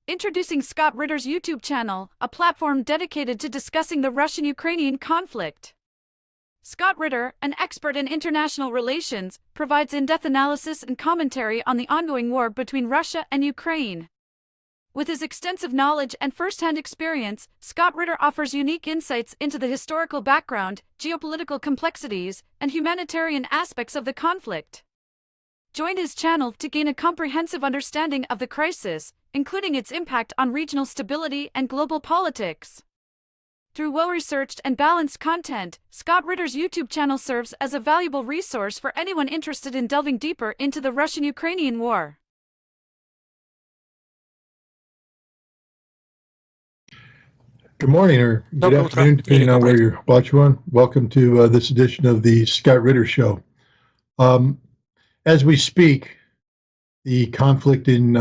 Introducing Scott Ritter's YouTube channel, a platform dedicated to discussing the Russian-Ukrainian conflict. Scott Ritter, an expert in international relations, provides in-depth analysis and commentary on the ongoing war between Russia and Ukraine. With his extensive knowledge and first-hand experience, Scott Ritter offers unique insights into the historical background, geopolitical complexities, and humanitarian aspects of the conflict. Join his channel to gain a comprehensive understanding of the crisis, including its impact on regional stability and global politics. Through well-researched and balanced content, Scott Ritter's YouTube channel serves as a valuable resource for anyone interested in delving deeper into the Russian-Ukrainian war. Good morning or good afternoon, depending on where you're watching on. Welcome to this edition of the Scott Ritter Show. As we speak, the conflict in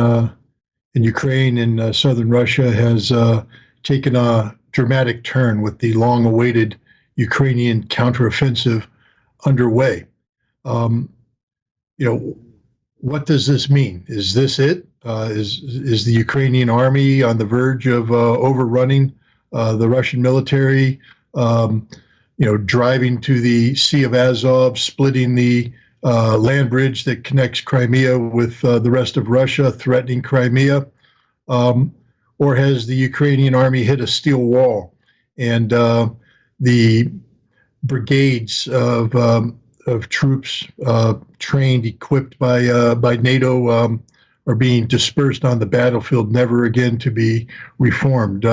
Ukraine and southern Russia has taken a dramatic turn with the long-awaited Ukrainian counteroffensive underway. What does this mean? Is this it? Is the Ukrainian army on the verge of overrunning the Russian military, driving to the Sea of Azov, splitting the land bridge that connects Crimea with the rest of Russia, threatening Crimea? Or has the Ukrainian army hit a steel wall and the brigades of troops trained, equipped by NATO are being dispersed on the battlefield, never again to be reformed?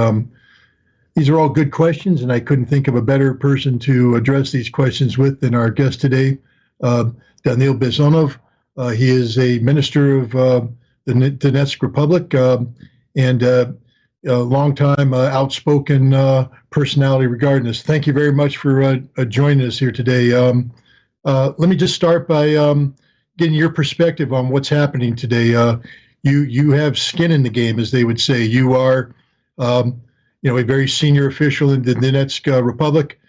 These are all good questions, and I couldn't think of a better person to address these questions with than our guest today, Danil Bezonov. He is a minister of the Donetsk Republic and a longtime outspoken personality regarding this. Thank you very much for joining us here today. Let me just start by getting your perspective on what's happening today. You have skin in the game, as they would say. You are a very senior official in the Donetsk Republic.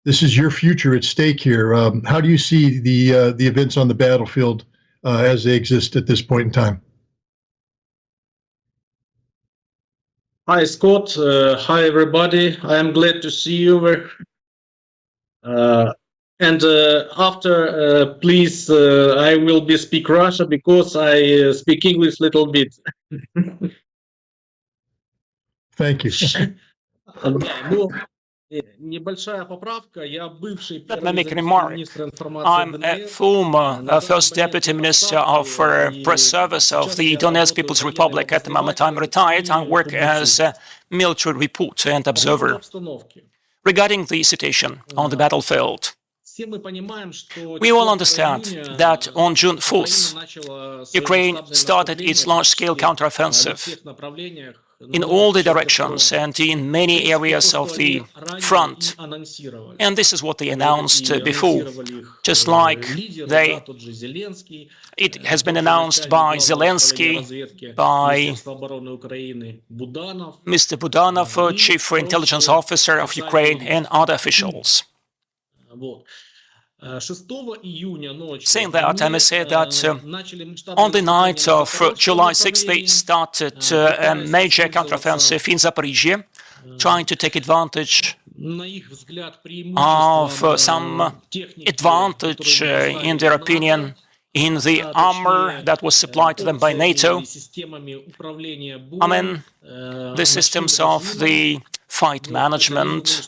This is your future at stake here. How do you see the events on the battlefield as they exist at this point in time? Hi, Scott. Hi, everybody. I am glad to see you. After, please, I will be speak Russia because I speak English little bit. Thank you. Let me make a remark. I'm a former first deputy minister of press service of the Donetsk People's Republic. At the moment, I'm retired. I work as a military reporter and observer. Regarding the situation on the battlefield, we all understand that on June 4th, Ukraine started its large-scale counteroffensive in all the directions and in many areas of the front. And this is what they announced before, just like it has been announced by Zelensky, by Mr. Budanov, Chief Intelligence Officer of Ukraine, and other officials. Saying that, I may say that on the night of July 6th, they started a major counteroffensive in Zaporizhia, trying to take advantage of some advantage, in their opinion, in the armor that was supplied to them by NATO. I mean, the systems of the fight management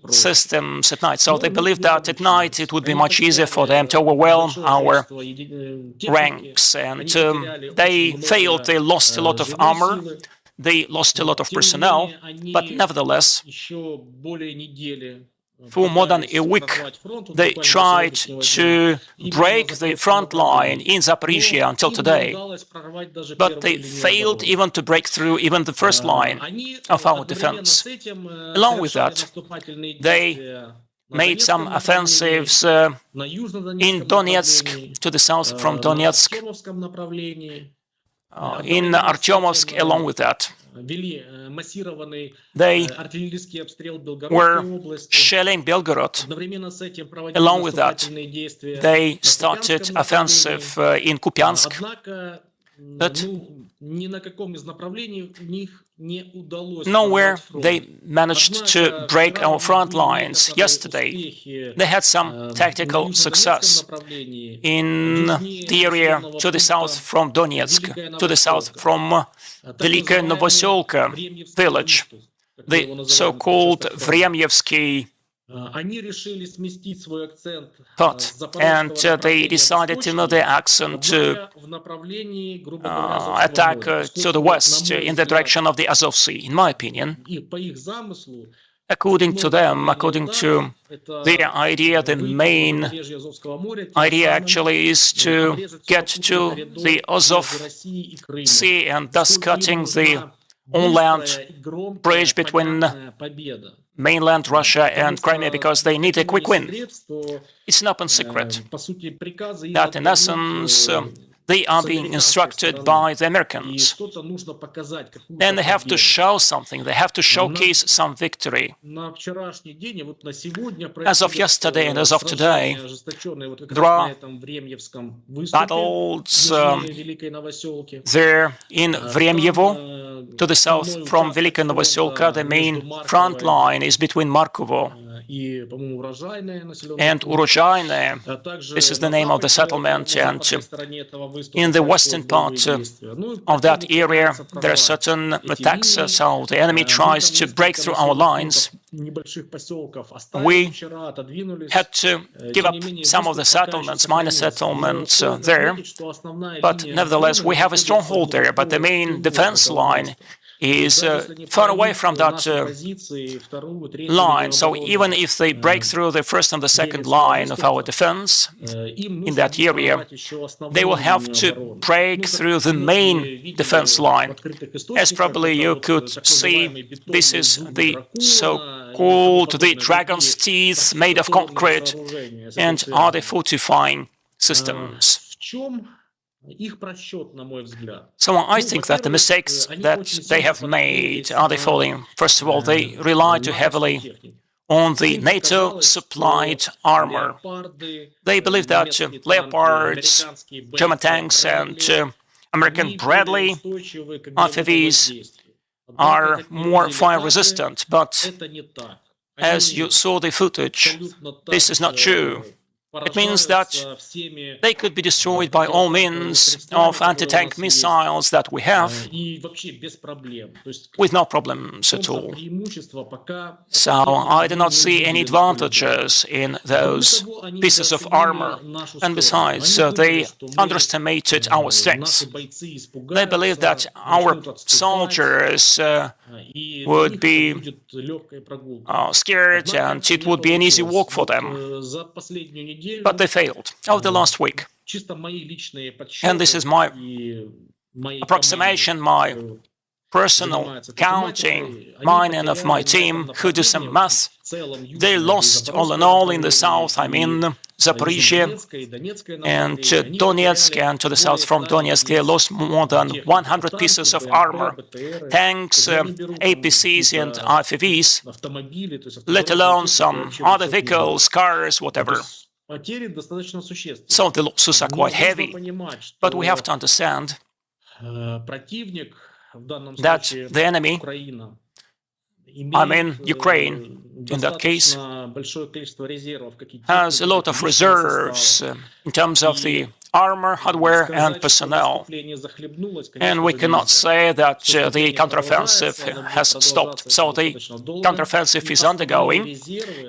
systems at night. So they believed that at night it would be much easier for them to overwhelm our ranks. And they failed. They lost a lot of armor. They lost a lot of personnel. But nevertheless, for more than a week, they tried to break the front line in Zaporizhia until today, but they failed even to break through even the first line of our defense. Along with that, they made some offensives in Donetsk, to the south from Donetsk, in Artyomovsk. Along with that, they were shelling Belgorod. Along with that, they started offensive in Kupiansk. that nowhere they managed to break our front lines. Yesterday, they had some tactical success in the area to the south from Donetsk, to the south from Velika Novoselka village, the so-called Vremyevsky part, and they decided to move their accent to attack to the west in the direction of the Azov Sea. In my opinion, according to them, according to their idea, the main idea actually is to get to the Azov Sea and thus cutting the on-land bridge between mainland Russia and Crimea, because they need a quick win. It's an open secret that, in essence, they are being instructed by the Americans. And they have to show something, they have to showcase some victory. As of yesterday and as of today, there are battles there in Vremyevo, to the south from Velika Novoselka. The main front line is between Markovo and Urozhaine. This is the name of the settlement, and in the western part of that area there are certain attacks, so the enemy tries to break through our lines. We had to give up some of the settlements, minor settlements there, but nevertheless we have a stronghold there, but the main defense line is far away from that line. So even if they break through the first and the second line of our defense in that area, they will have to break through the main defense line. As probably you could see, this is the so-called the dragon's teeth made of concrete and are the fortifying systems. So I think that the mistakes that they have made are the following. First of all, they rely too heavily on the NATO-supplied armor. They believe that Leopards, German tanks, and American Bradley RFVs are more fire-resistant, but as you saw the footage, this is not true. It means that they could be destroyed by all means of anti-tank missiles that we have, with no problems at all. So I do not see any advantages in those pieces of armor. And besides, they underestimated our strength. They believe that our soldiers would be scared and it would be an easy walk for them. But they failed over the last week. And this is my approximation, my personal counting, mine and of my team, who do some math. They lost all in all in the south, I mean Zaporizhia and Donetsk, and to the south from Donetsk they lost more than 100 pieces of armor, tanks, APCs and RFVs, let alone some other vehicles, cars, whatever. So the losses are quite heavy, but we have to understand that the enemy, I mean Ukraine, in that case, has a lot of reserves in terms of the armor, hardware and personnel. And we cannot say that the counteroffensive has stopped. So the counteroffensive is undergoing,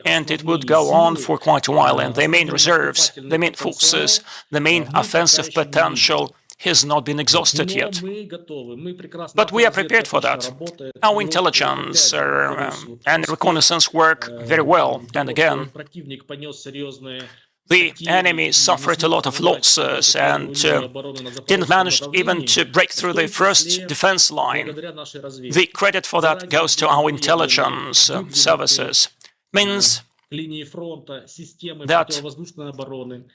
and it would go on for quite a while. And the main reserves, the main forces, the main offensive potential has not been exhausted yet. But we are prepared for that. Our intelligence and reconnaissance work very well. And again, the enemy suffered a lot of losses and didn't manage even to break through the first defense line. The credit for that goes to our intelligence services. Means that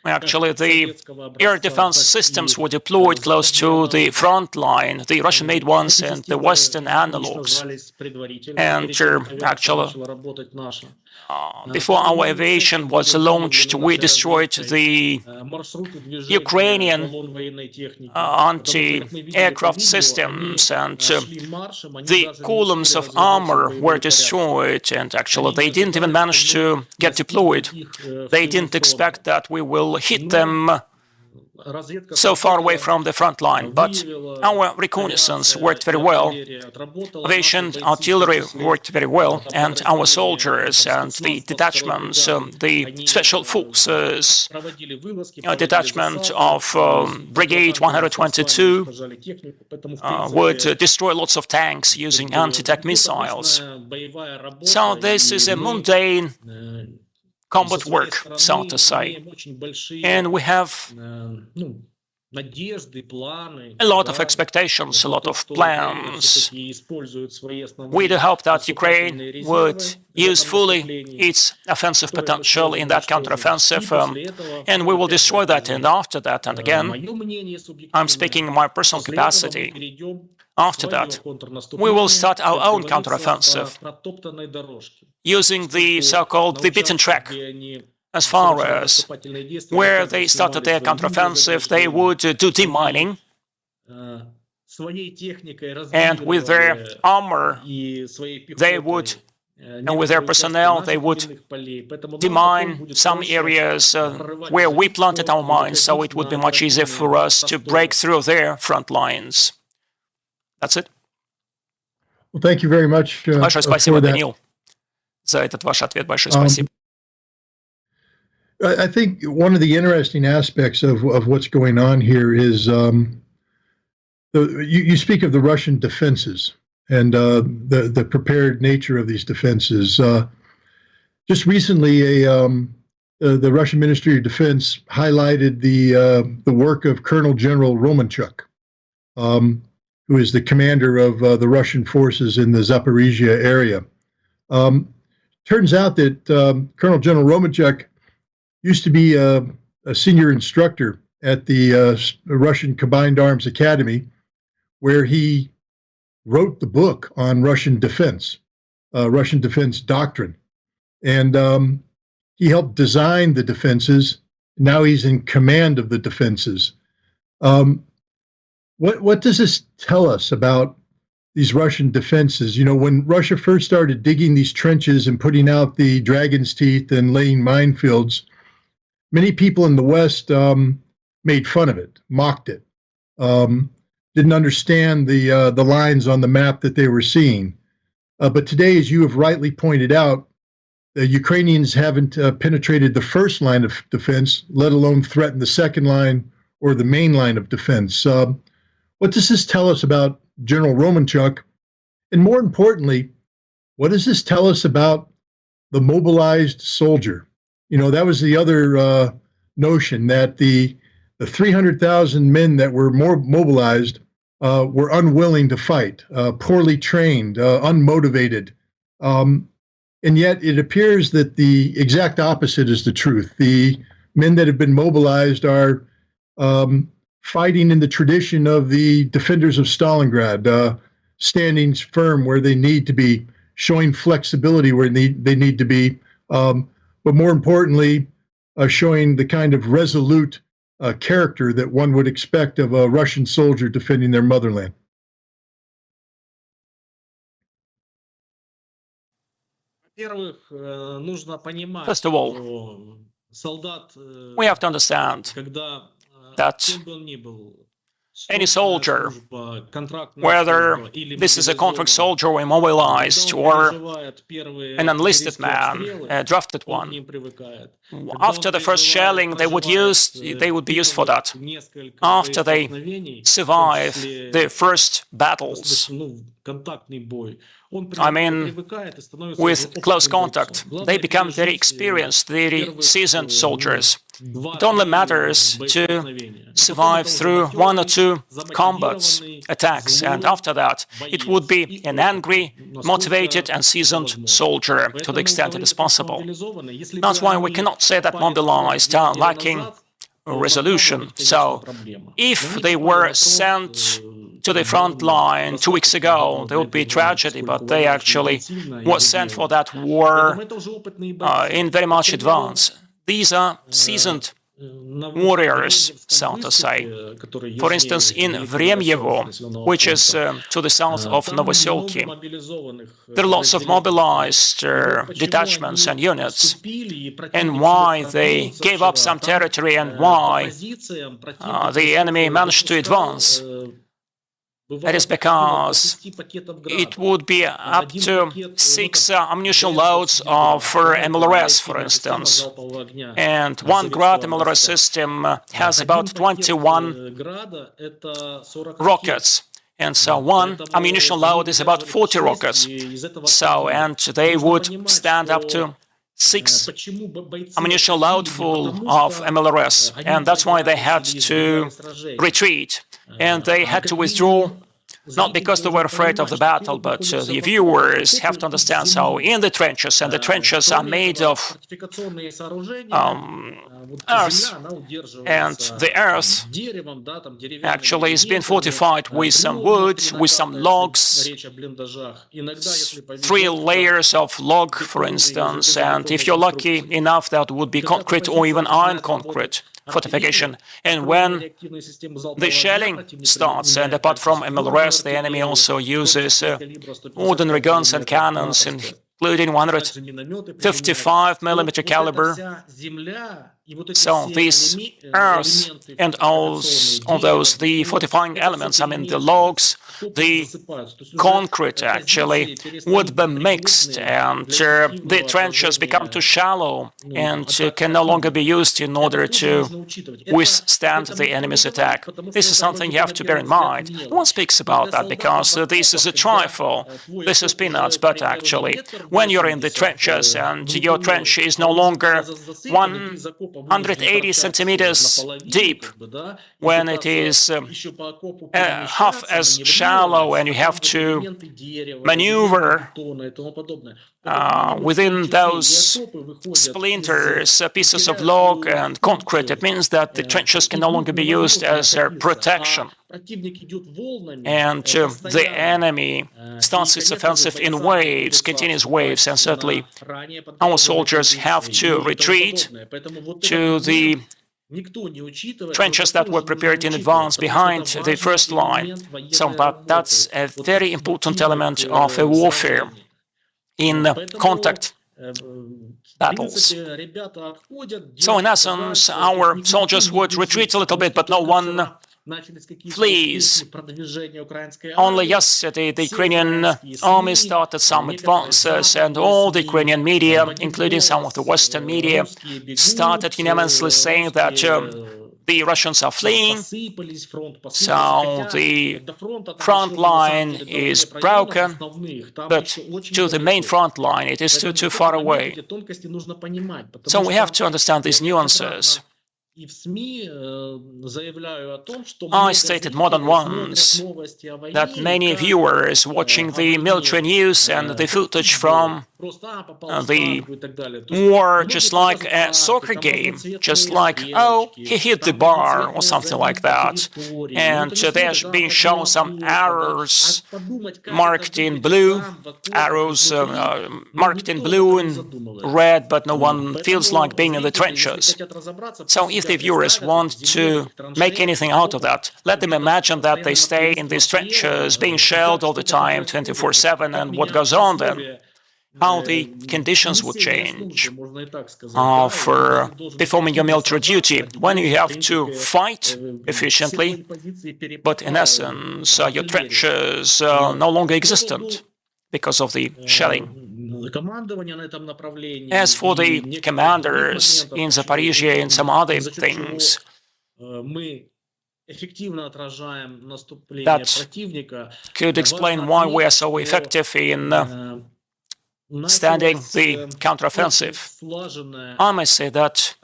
actually the air defense systems were deployed close to the front line, the Russian-made ones and the Western analogs. And actually Before our aviation was launched, we destroyed the Ukrainian anti-aircraft systems, and the columns of armor were destroyed, and actually they didn't even manage to get deployed. They didn't expect that we will hit them so far away from the front line, but our reconnaissance worked very well, aviation, artillery worked very well, and our soldiers and the detachments, the special forces, detachment of Brigade 122 would destroy lots of tanks using anti-tank missiles. So this is a mundane combat work, so to say. And we have a lot of expectations, a lot of plans. We do hope that Ukraine would use fully its offensive potential in that counteroffensive, and we will destroy that. And after that, and again, I'm speaking in my personal capacity, after that, we will start our own counteroffensive using the so-called the beaten track. As far as where they started their counteroffensive, they would do demining, and with their armor, they would, and with their personnel, they would demine some areas where we planted our mines, so it would be much easier for us to break through their front lines. That's it. Well, thank you very much. Большое спасибо, Даниил, за этот ваш ответ. Большое спасибо. I think one of the interesting aspects of what's going on here is you speak of the Russian defenses and the prepared nature of these defenses. Just recently, the Russian Ministry of Defense highlighted the work of Colonel General Romanchuk, who is the commander of the Russian forces in the Zaporizhia area. Turns out that Colonel General Romanchuk used to be a senior instructor at the Russian Combined Arms Academy, where he wrote the book on Russian defense doctrine. And he helped design the defenses. Now he's in command of the defenses. What does this tell us about these Russian defenses? You know, when Russia first started digging these trenches and putting out the dragon's teeth and laying minefields, many people in the West made fun of it, mocked it, didn't understand the lines on the map that they were seeing. But today, as you have rightly pointed out, the Ukrainians haven't penetrated the first line of defense, let alone threatened the second line or the main line of defense. What does this tell us about General Romanchuk? And more importantly, what does this tell us about the mobilized soldier? You know, that was the other notion, that the 300,000 men that were more mobilized were unwilling to fight, poorly trained, unmotivated. And yet it appears that the exact opposite is the truth. The men that have been mobilized are fighting in the tradition of the defenders of Stalingrad, standing firm where they need to be, showing flexibility where they need to be, but more importantly, showing the kind of resolute character that one would expect of a Russian soldier defending their motherland. First of all, we have to understand that any soldier, whether this is a contract soldier or immobilized or an enlisted man, a drafted one, after the first shelling, they would be used for that. After they survive the first battles, I mean, with close contact, they become very experienced, very seasoned soldiers. It only matters to survive through one or two combats, attacks, and after that, it would be an angry, motivated, and seasoned soldier to the extent it is possible. That's why we cannot say that mobilized are lacking resolution. So, if they were sent to the front line 2 weeks ago. There would be tragedy, but they actually were sent for that war in very much advance. These are seasoned warriors, so to say. For instance, in Vremyevo, which is to the south of Novoselki, there are lots of mobilized detachments and units. And why they gave up some territory and why the enemy managed to advance, that is because it would be up to 6 ammunition loads of MLRS, for instance. And one Grad MLRS system has about 21 rockets. And so one ammunition load is about 40 rockets. So, and they would stand up to 6 ammunition load full of MLRS. And that's why they had to retreat. And they had to withdraw, not because they were afraid of the battle, but the viewers have to understand. So in the trenches, and the trenches are made of earth, and the earth actually has been fortified with some wood, with some logs, 3 layers of log, for instance, and if you're lucky enough, that would be concrete or even iron concrete fortification. And when the shelling starts, and apart from MLRS, the enemy also uses ordinary guns and cannons, including 155mm caliber. So this earth and all those, the fortifying elements, I mean the logs, the concrete actually would be mixed, and the trenches become too shallow and can no longer be used in order to withstand the enemy's attack. This is something you have to bear in mind. No one speaks about that because this is a trifle, this is peanuts, but actually when you're in the trenches and your trench is no longer 180 centimeters deep, when it is half as shallow and you have to maneuver within those splinters, pieces of log and concrete, it means that the trenches can no longer be used as a protection. And the enemy starts its offensive in waves, continuous waves, and certainly our soldiers have to retreat to the trenches that were prepared in advance behind the first line. So, but that's a very important element of a warfare in contact battles. So in essence, our soldiers would retreat a little bit, but no one flees. Only yesterday, the Ukrainian army started some advances, and all the Ukrainian media, including some of the Western media, started unanimously saying that the Russians are fleeing, so the front line is broken, but to the main front line, it is too far away. So we have to understand these nuances. I stated more than once that many viewers watching the military news and the footage from the war, just like a soccer game, just like, oh, he hit the bar or something like that, and there's being shown some arrows marked in blue, arrows marked in blue and red, but no one feels like being in the trenches. So if the viewers want to make anything out of that, let them imagine that they stay in these trenches being shelled all the time, 24/7, and what goes on then. How the conditions would change for performing your military duty when you have to fight efficiently, but in essence your trenches are no longer existent because of the shelling. As for the commanders in Zaporizhia and some other things, that could explain why we are so effective in standing the counteroffensive. I must say that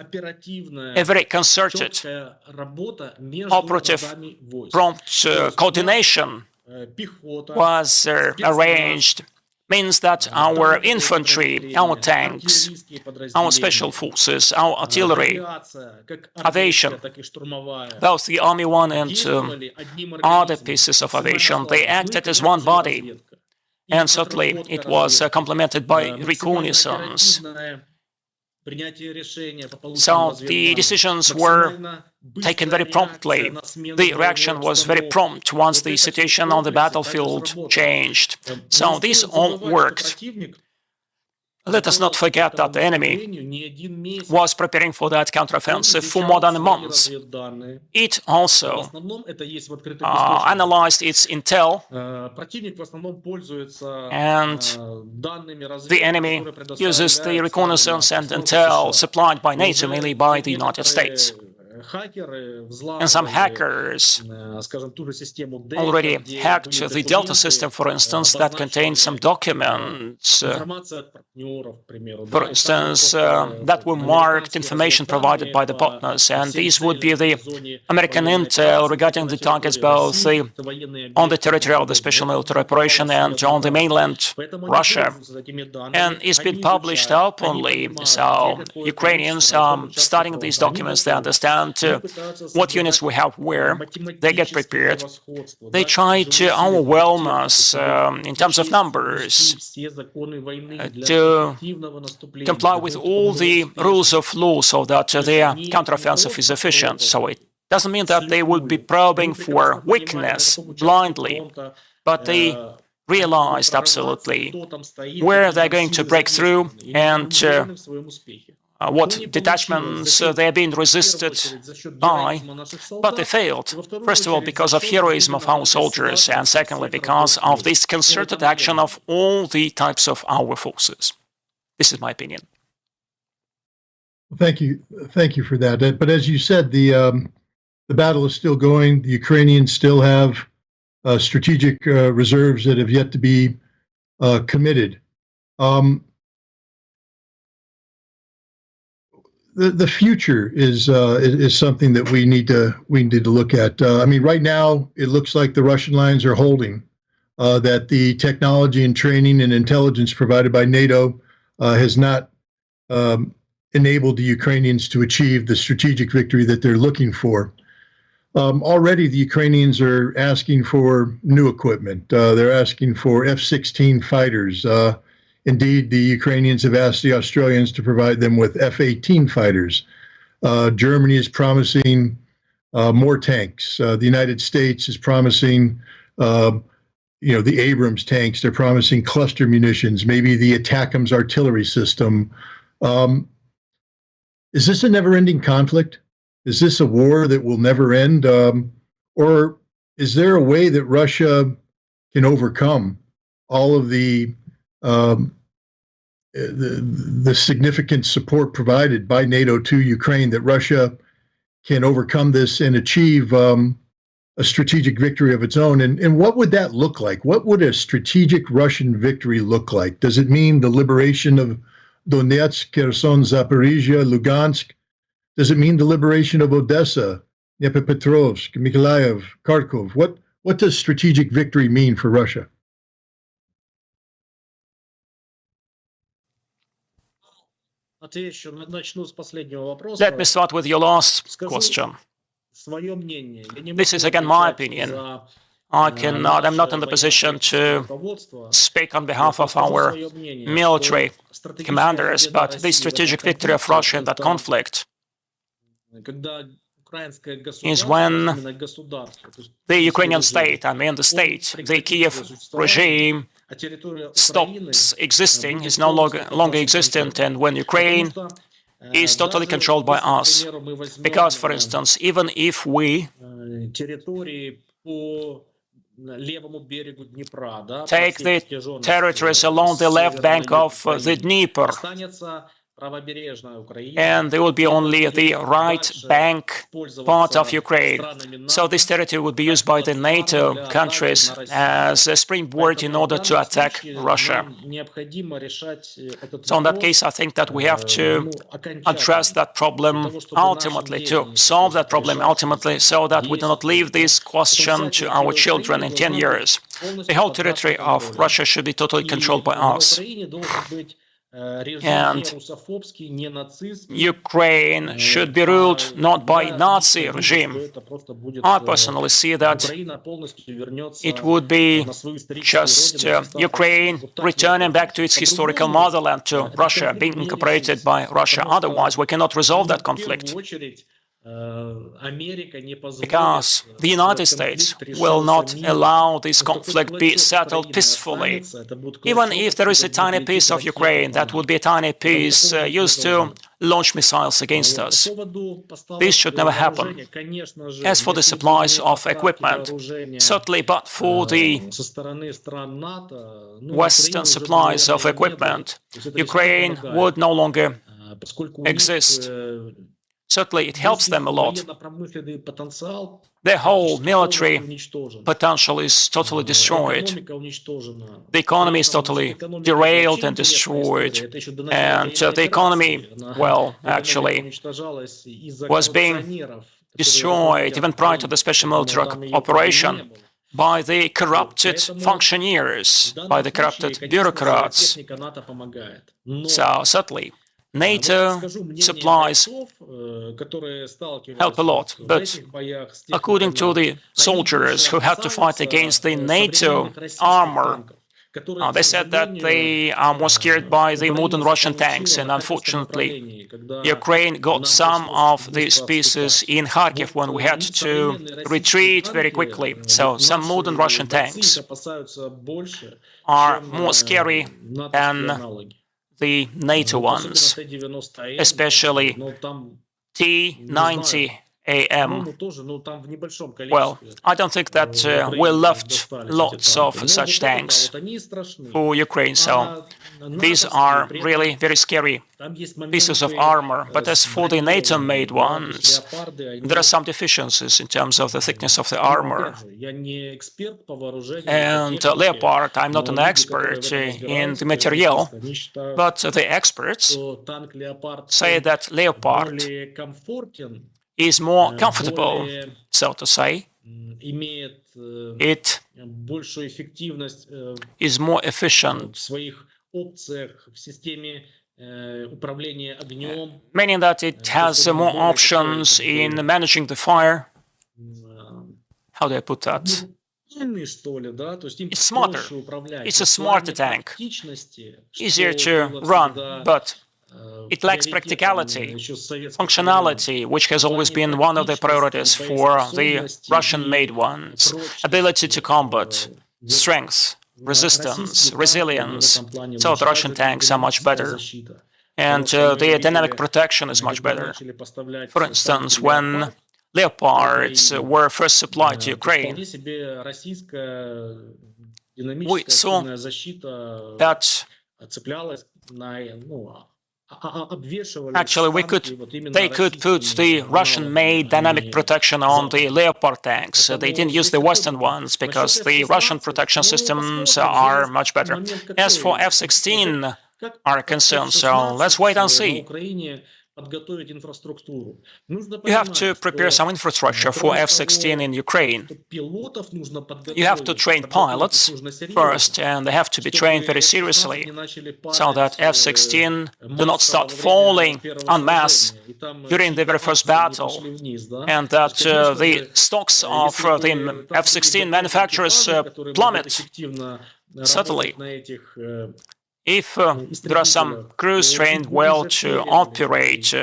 a very concerted, operative, prompt coordination was arranged means that our infantry, our tanks, our special forces, our artillery, aviation, both the Army One and other pieces of aviation, they acted as one body. And certainly it was complemented by reconnaissance. So the decisions were taken very promptly. The reaction was very prompt once the situation on the battlefield changed. So this all worked. Let us not forget that the enemy was preparing for that counteroffensive for more than a month. It also analyzed its intel, and the enemy uses the reconnaissance and intel supplied by NATO, mainly by the United States. And some hackers already hacked the Delta system, for instance, that contained some documents, for instance, that were marked information provided by the partners. And these would be the American intel regarding the targets both on the territory of the special military operation and on the mainland Russia. And it's been published openly, so Ukrainians are studying these documents. They understand what units we have where, they get prepared, they try to overwhelm us in terms of numbers, to comply with all the rules of law so that their counteroffensive is efficient. So it doesn't mean that they will be probing for weakness blindly, but they realized absolutely where they're going to break through and what detachments they're being resisted by, but they failed. First of all, because of heroism of our soldiers, and secondly, because of this concerted action of all the types of our forces. This is my opinion. Thank you for that. But as you said, the battle is still going. The Ukrainians still have strategic reserves that have yet to be committed. The future is something that we need to look at. I mean, right now it looks like the Russian lines are holding. That the technology and training and intelligence provided by NATO has not enabled the Ukrainians to achieve the strategic victory that they're looking for. Already, the Ukrainians are asking for new equipment. They're asking for F-16 fighters. Indeed, the Ukrainians have asked the Australians to provide them with F-18 fighters. Germany is promising more tanks. The United States is promising, the Abrams tanks. They're promising cluster munitions, maybe the ATACMS artillery system. Is this a never-ending conflict? Is this a war that will never end? Or is there a way that Russia can overcome all of the significant support provided by NATO to Ukraine, that Russia can overcome this and achieve a strategic victory of its own? And what would that look like? What would a strategic Russian victory look like? Does it mean the liberation of Donetsk, Kherson, Zaporizhia, Lugansk? Does it mean the liberation of Odessa, Dnipropetrovsk, Mykolaiv, Kharkov? What does strategic victory mean for Russia? Let me start with your last question. This is again my opinion. I'm not in the position to speak on behalf of our military commanders, but the strategic victory of Russia in that conflict is when the Ukrainian state, the state, the Kiev regime stops existing, is no longer existent, and when Ukraine is totally controlled by us. Because, for instance, even if we take the territories along the left bank of the Dnieper, and there will be only the right bank part of Ukraine. So this territory would be used by the NATO countries as a springboard in order to attack Russia. So in that case, I think that we have to address that problem ultimately, to solve that problem ultimately, so that we do not leave this question to our children in 10 years. the whole territory of Russia should be totally controlled by us. And Ukraine should be ruled not by Nazi regime. I personally see that it would be just Ukraine returning back to its historical motherland, to Russia, being incorporated by Russia. Otherwise, we cannot resolve that conflict. Because the United States will not allow this conflict be settled peacefully. Even if there is a tiny piece of Ukraine, that would be a tiny piece used to launch missiles against us. This should never happen. As for the supplies of equipment, certainly, but for the Western supplies of equipment, Ukraine would no longer exist. Certainly, it helps them a lot. Their whole military potential is totally destroyed. The economy is totally derailed and destroyed. And the economy, well, actually, was being destroyed even prior to the special military operation by the corrupted functionaries, by the corrupted bureaucrats. So, certainly, NATO supplies help a lot, but according to the soldiers who had to fight against the NATO armor, they said that they are more scared by the modern Russian tanks, and unfortunately, Ukraine got some of these pieces in Kharkiv when we had to retreat very quickly. So some modern Russian tanks are more scary than the NATO ones, especially T-90AM. Well, I don't think that we left lots of such tanks for Ukraine, so these are really very scary pieces of armor. But as for the NATO-made ones, there are some deficiencies in terms of the thickness of the armor. And Leopard, I'm not an expert in the material, but the experts say that Leopard is more comfortable, so to say. It is more efficient, meaning that it has more options in managing the fire. How do I put that? It's smarter. It's a smarter tank. Easier to run, but it lacks practicality, functionality, which has always been one of the priorities for the Russian-made ones. Ability to combat, strength, resistance, resilience. So the Russian tanks are much better. And the dynamic protection is much better. For instance, when Leopards were first supplied to Ukraine, we saw that actually they could put the Russian-made dynamic protection on the Leopard tanks. They didn't use the Western ones because the Russian protection systems are much better. As for F-16 are concerned, so let's wait and see. You have to prepare some infrastructure for F-16 in Ukraine. You have to train pilots first, and they have to be trained very seriously, so that F-16 do not start falling en masse during the very first battle, and that the stocks of the F-16 manufacturers plummet suddenly. If there are some crews trained well to operate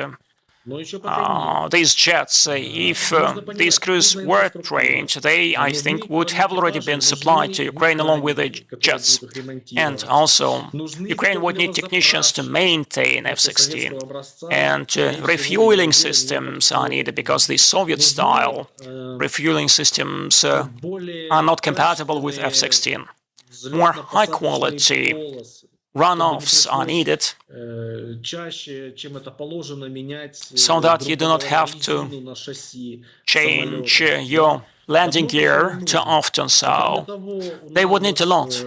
these jets, if these crews were trained, they, I think, would have already been supplied to Ukraine along with the jets. And also, Ukraine would need technicians to maintain F-16. And refueling systems are needed because the Soviet-style refueling systems are not compatible with F-16. More high-quality runoffs are needed so that you do not have to change your landing gear too often, so they would need a lot.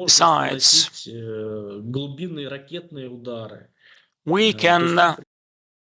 Besides, we can